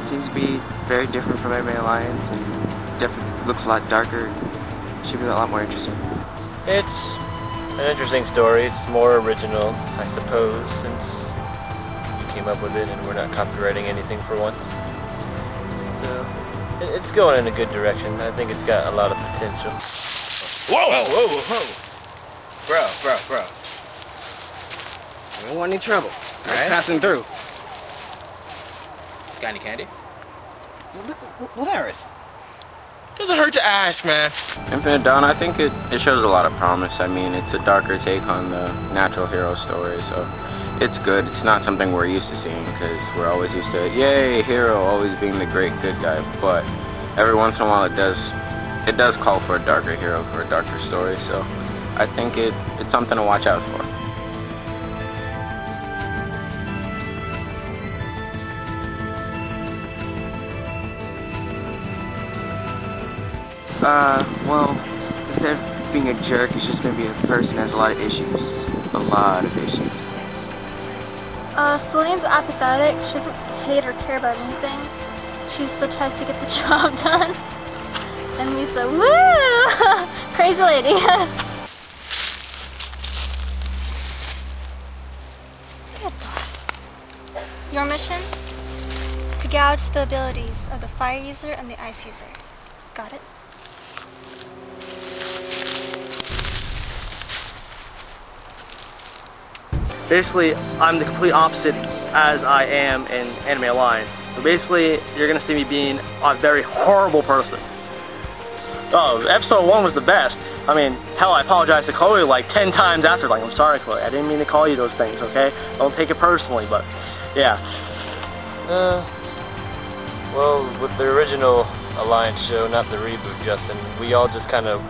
Seems to be very different from Anime Alliance, and definitely looks a lot darker. Should be a lot more interesting. It's an interesting story. It's more original, I suppose, since you came up with it and we're not copywriting anything for once. So, it's going in a good direction. I think it's got a lot of potential. Whoa, whoa, whoa, whoa. Bro. I don't want any trouble. Alright? Passing through. Got any candy? Hilarious. Doesn't hurt to ask, man. Infinite Dawn, I think it shows a lot of promise. I mean, it's a darker take on the natural hero story, so it's good. It's not something we're used to seeing, because we're always used to, yay, hero, always being the great good guy. But every once in a while it does call for a darker hero, for a darker story, so I think it's something to watch out for. Well, instead of being a jerk, it's just going to be a person that has a lot of issues. A lot of issues. Celine's apathetic. She doesn't hate or care about anything. She still tries to get the job done. And Lisa, woo! Crazy lady. Good boy. Your mission? To gouge the abilities of the fire user and the ice user. Got it? Basically, I'm the complete opposite as I am in Anime Alliance. So basically, you're gonna see me being a very horrible person. Oh, episode 1 was the best. I mean, hell, I apologized to Chloe like 10 times after, like, I'm sorry, Chloe, I didn't mean to call you those things, okay? Don't take it personally, but, yeah. Well, with the original Alliance show, not the reboot, Justin, we all just kind of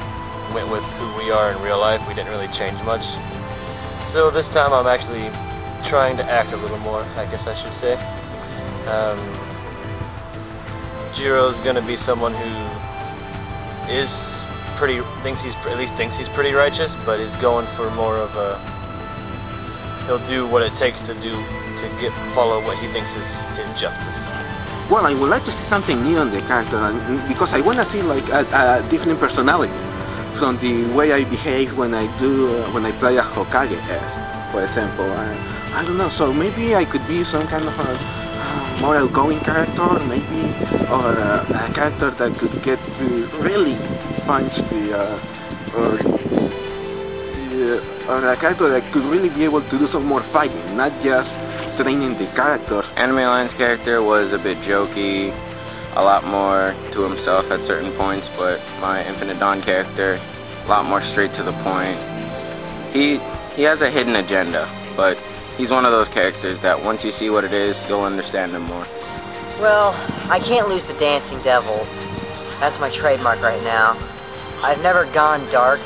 went with who we are in real life. We didn't really change much. So this time I'm actually trying to act a little more, I guess I should say. Jiro's gonna be someone who is thinks he's pretty righteous, but is going for more of a, he'll do what it takes to follow what he thinks is justice. Well, I would like to see something new on the character, because I want to see like a different personality from the way I behave when I play a Hokage, for example. I don't know, so maybe I could be some kind of a more outgoing character, maybe, or a character that could get to really punch or a character that could really be able to do some more fighting, not just training the character. Anime Alliance character was a bit jokey, a lot more to himself at certain points, but my Infinite Dawn character, a lot more straight to the point. He has a hidden agenda, but he's one of those characters that once you see what it is, you'll understand him more. Well, I can't lose the Dancing Devil. That's my trademark right now. I've never gone dark,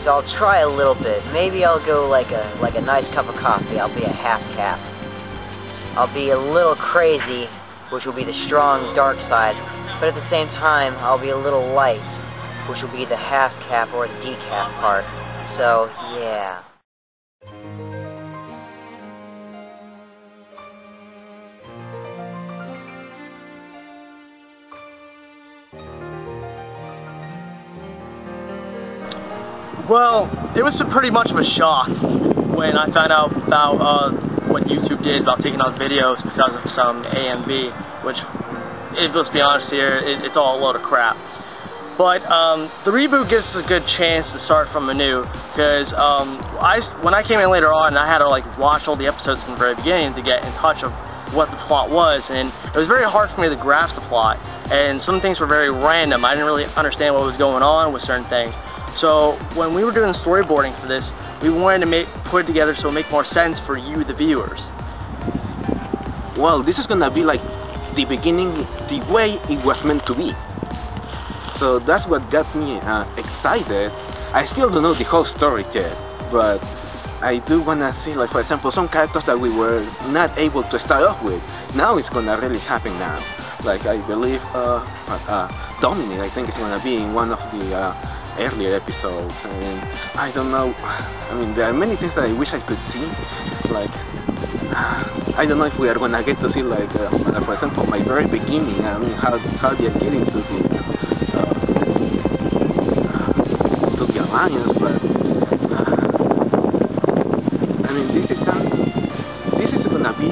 so I'll try a little bit. Maybe I'll go like a nice cup of coffee. I'll be a half cap. I'll be a little crazy, which will be the strong dark side, but at the same time, I'll be a little light, which will be the half cap or the decaf part. So, yeah. Well, it was pretty much of a shock when I found out about what YouTube did about taking out videos because of some A and B, which, let's be honest here, it's all a load of crap. But the reboot gives us a good chance to start from anew, because when I came in later on, I had to like watch all the episodes from the very beginning to get in touch of what the plot was, and it was very hard for me to grasp the plot, and some things were very random. I didn't really understand what was going on with certain things. So when we were doing storyboarding for this, we wanted to put it together so it make more sense for you, the viewers. Well, this is gonna be like the beginning, the way it was meant to be. So that's what got me excited. I still don't know the whole story yet, but I do wanna see, like, for example, some characters that we were not able to start off with. Now it's gonna really happen now. Like, I believe Dominic, I think, is gonna be in one of the earlier episodes, and I don't know, I mean, there are many things that I wish I could see, like, I don't know if we are gonna get to see like, for example, my very beginning. I mean, how they're getting to the alliance, but I mean, this is gonna be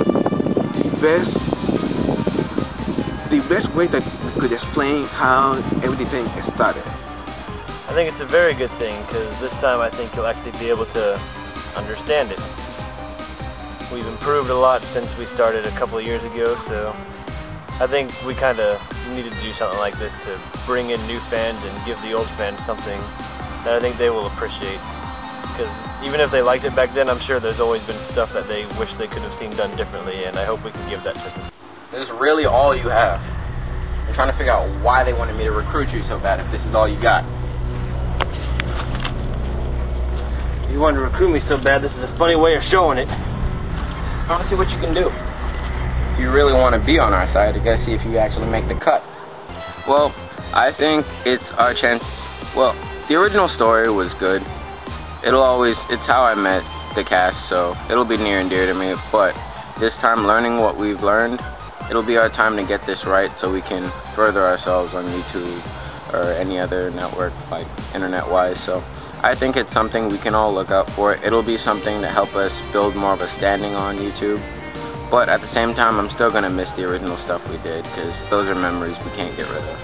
the best way that could explain how everything started. I think it's a very good thing, because this time I think you'll actually be able to understand it. We've improved a lot since we started a couple of years ago, so I think we kind of needed to do something like this to bring in new fans and give the old fans something that I think they will appreciate. Because even if they liked it back then, I'm sure there's always been stuff that they wish they could have seen done differently, and I hope we can give that to them. This is really all you have. I'm trying to figure out why they wanted me to recruit you so bad if this is all you got. You wanted to recruit me so bad, this is a funny way of showing it. I want to see what you can do. If you really want to be on our side, I gotta see if you actually make the cut. Well, I think it's our chance. Well, the original story was good. It's how I met the cast, so it'll be near and dear to me, but this time learning what we've learned, it'll be our time to get this right so we can further ourselves on YouTube or any other network, like internet-wise. So I think it's something we can all look out for. It'll be something to help us build more of a standing on YouTube. But at the same time, I'm still gonna miss the original stuff we did, because those are memories we can't get rid of.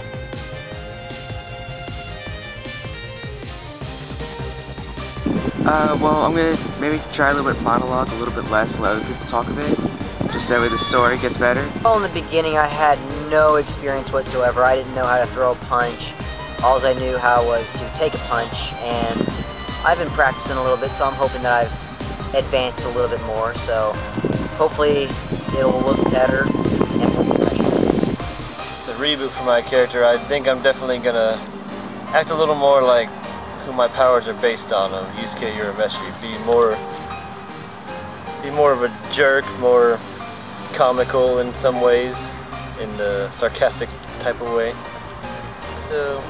Well, I'm gonna maybe try a little bit of monologue, a little bit less, let other people talk a bit. Just that way the story gets better. Well, in the beginning, I had no experience whatsoever. I didn't know how to throw a punch. All I knew how was to take a punch, and I've been practicing a little bit, so I'm hoping that I've advanced a little bit more. So hopefully it'll look better and more professional. It's a reboot for my character. I think I'm definitely gonna act a little more like who my powers are based on, of Yusuke Urameshi. Be more of a jerk, more comical in some ways, in the sarcastic type of way. So,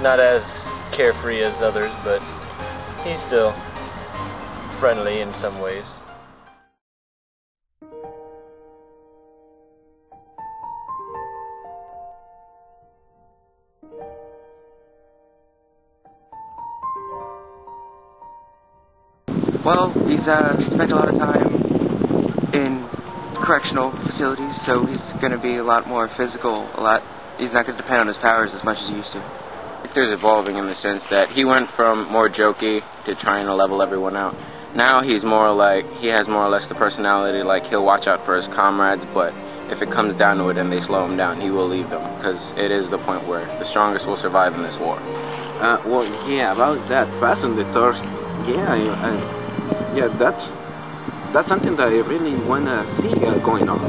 not as carefree as others, but he's still friendly in some ways. Well, he's spent a lot of time in correctional facilities, so he's going to be a lot more physical, he's not going to depend on his powers as much as he used to. Victor's evolving in the sense that he went from more jokey to trying to level everyone out. Now he's more like, he has more or less the personality, like he'll watch out for his comrades, but if it comes down to it and they slow him down, he will leave them, because it is the point where the strongest will survive in this war. Well, yeah, about that, passing the torch, yeah, that's something that I really wanna see going on.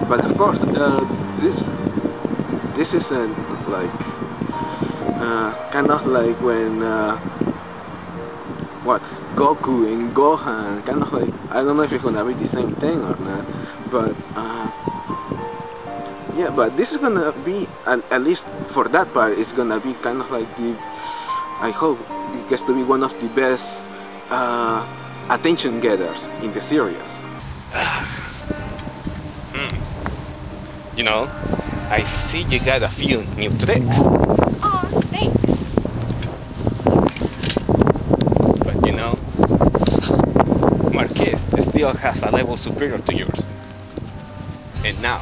But of course, this isn't like kind of like when Goku and Gohan, kind of like, I don't know if it's gonna be the same thing or not, but yeah, but this is gonna be at least for that part, it's gonna be kind of like I hope it gets to be one of the best attention getters in the series. You know, I see you got a few new tricks. Aw, thanks. But you know, Marquez still has a level superior to yours. And now,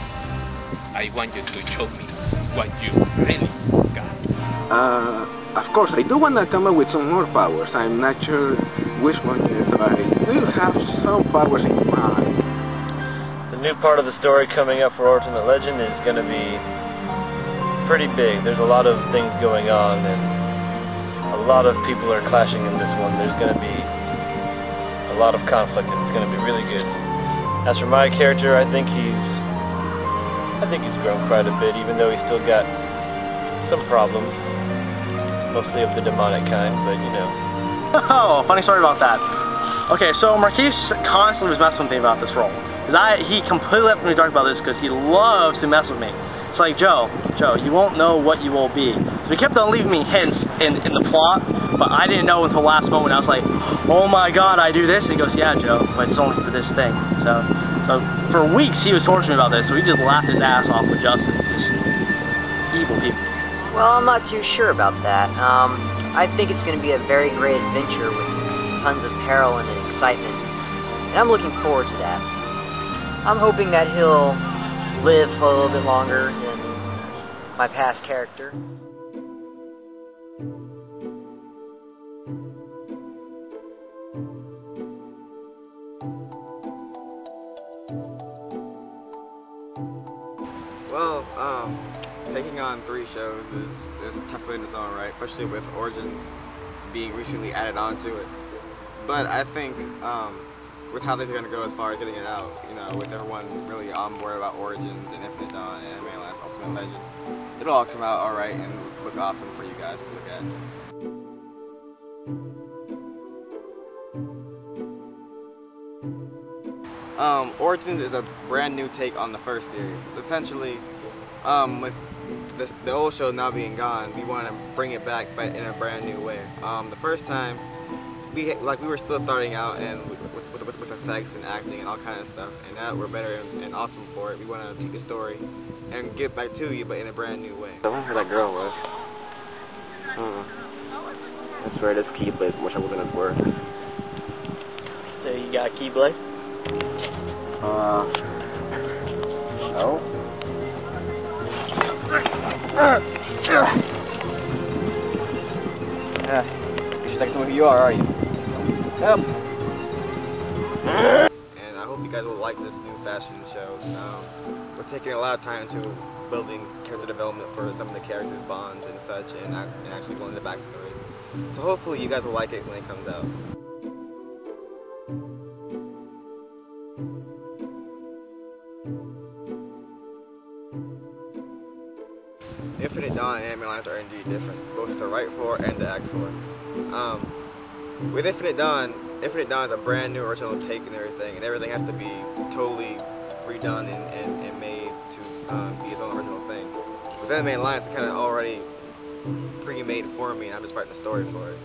I want you to show me what you really got. Of course, I do want to come up with some more powers. I'm not sure which one is. I do have some powers in mind. The new part of the story coming up for Ultimate Legend is going to be pretty big. There's a lot of things going on, and a lot of people are clashing in this one. There's going to be a lot of conflict, and it's going to be really good. As for my character, I think he's grown quite a bit, even though he's still got some problems. Mostly of the demonic kind, but you know. Oh, funny story about that. Okay, so Marquise constantly was messing with me about this role. He completely left me in the dark about this because he loves to mess with me. It's like, Joe, you won't know what you will be. So he kept on leaving me hints in the plot, but I didn't know until the last moment. I was like, oh my god, I do this? And he goes, yeah, Joe, but it's only for this thing. So for weeks he was torturing me about this, so he just laughed his ass off with Justin. Just evil people. Well, I'm not too sure about that. I think it's going to be a very great adventure with tons of peril and excitement, and I'm looking forward to that. I'm hoping that he'll live for a little bit longer than my past character. Well, taking on 3 shows is tough in its own right, especially with Origins being recently added onto it. But I think with how things are going to go as far as getting it out, you know, with everyone really on board about Origins and Infinite Dawn and Anime Alliance Ultimate Legend, it'll all come out alright and look awesome for you guys to look at. Origins is a brand new take on the first series. Essentially, with the old show now being gone, we want to bring it back but in a brand new way. The first time, we were still starting out and with effects and acting and all kinds of stuff, and now we're better and awesome for it. We want to take the story and get back to you, but in a brand new way. I wonder who that girl was. That's right, it's Keyblade. Wish I wasn't as worth. So you got Keyblade? No. You're like who you are you? Yep. And I hope you guys will like this new fashion show. We're taking a lot of time to building character development for some of the characters' bonds and such, and actually going into backstory. So hopefully you guys will like it when it comes out. Infinite Dawn and Anime Alliance are indeed different, both to write for and to act for. With Infinite Dawn is a brand new original take and everything has to be totally redone and made to be its own original thing. With Anime Alliance, it's kind of already pre-made for me, and I'm just writing the story for it.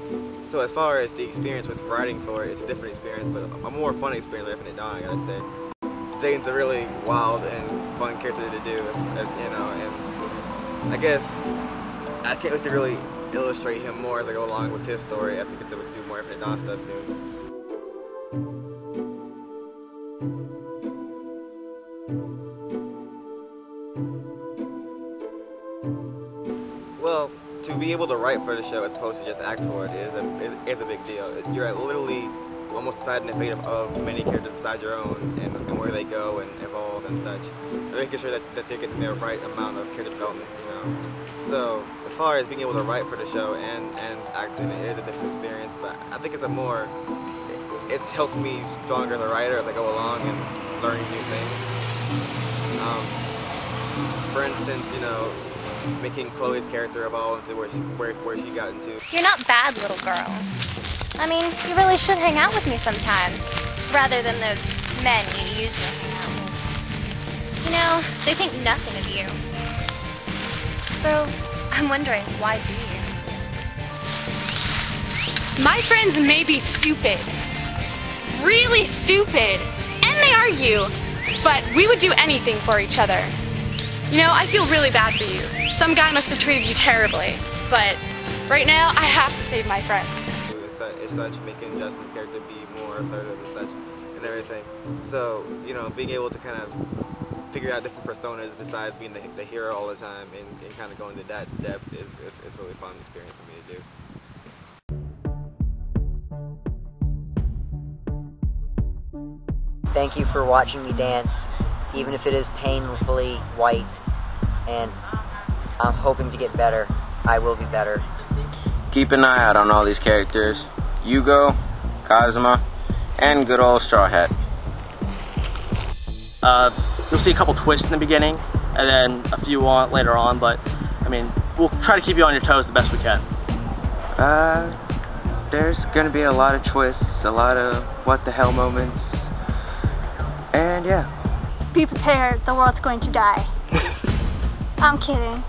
So as far as the experience with writing for it, it's a different experience, but a more fun experience with Infinite Dawn, I gotta say. Jaden's a really wild and fun character to do, you know, and I guess I can't wait to really illustrate him more as I go along with his story as we get to do more Infinite Dawn stuff soon. Well, to be able to write for the show as opposed to just act for it is a big deal. You're literally almost deciding the fate of many characters besides your own and where they go and evolve and such. Making sure that they're getting their right amount of character development, you know. So as far as being able to write for the show and acting, it is a different experience, but I think it helps me stronger as a writer as I go along and learning new things. For instance, you know, making Chloe's character evolve into where she got into. You're not bad, little girl. I mean, you really should hang out with me sometime, rather than those men you usually hang out with. You know, they think nothing of you. So, I'm wondering, why do you? My friends may be stupid. Really stupid. And they argue. But we would do anything for each other. You know, I feel really bad for you. Some guy must have treated you terribly. But right now, I have to save my friends. It's such making Justin's character be more assertive and such and everything. So, you know, being able to kind of figure out different personas besides being the hero all the time and kind of going to that depth it's a really fun experience for me to do. Thank you for watching me dance, even if it is painfully white, and I'm hoping to get better. I will be better. Keep an eye out on all these characters. Yugo, Kazuma, and good old Straw Hat. You'll see a couple twists in the beginning, and then a few later on, but, I mean, we'll try to keep you on your toes the best we can. There's gonna be a lot of twists, a lot of what the hell moments, and yeah. Be prepared, the world's going to die. I'm kidding.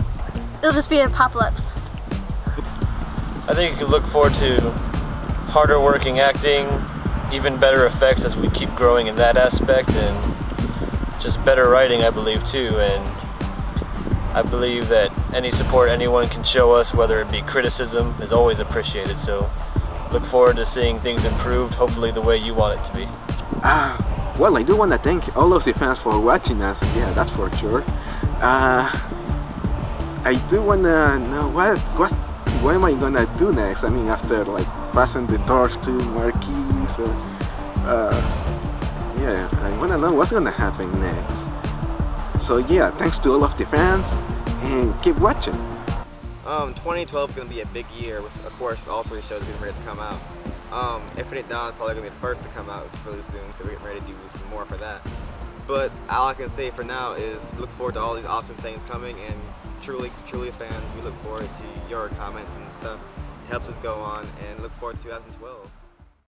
It'll just be an apocalypse. I think you can look forward to harder working acting, even better effects as we keep growing in that aspect, and just better writing, I believe, too. And I believe that any support anyone can show us, whether it be criticism, is always appreciated. So look forward to seeing things improved, hopefully the way you want it to be. Well, I do want to thank all of the fans for watching us. Yeah, that's for sure. I do want to know what am I gonna do next? I mean, after like passing the torch to Marquis. Yeah, I want to know what's gonna happen next. So yeah, thanks to all of the fans, and keep watching. 2012 is going to be a big year with, of course, all 3 shows getting ready to come out. Infinite Dawn is probably going to be the first to come out really soon, so we're getting ready to do some more for that. But all I can say for now is look forward to all these awesome things coming, and truly fans, we look forward to your comments and stuff. It helps us go on, and look forward to 2012.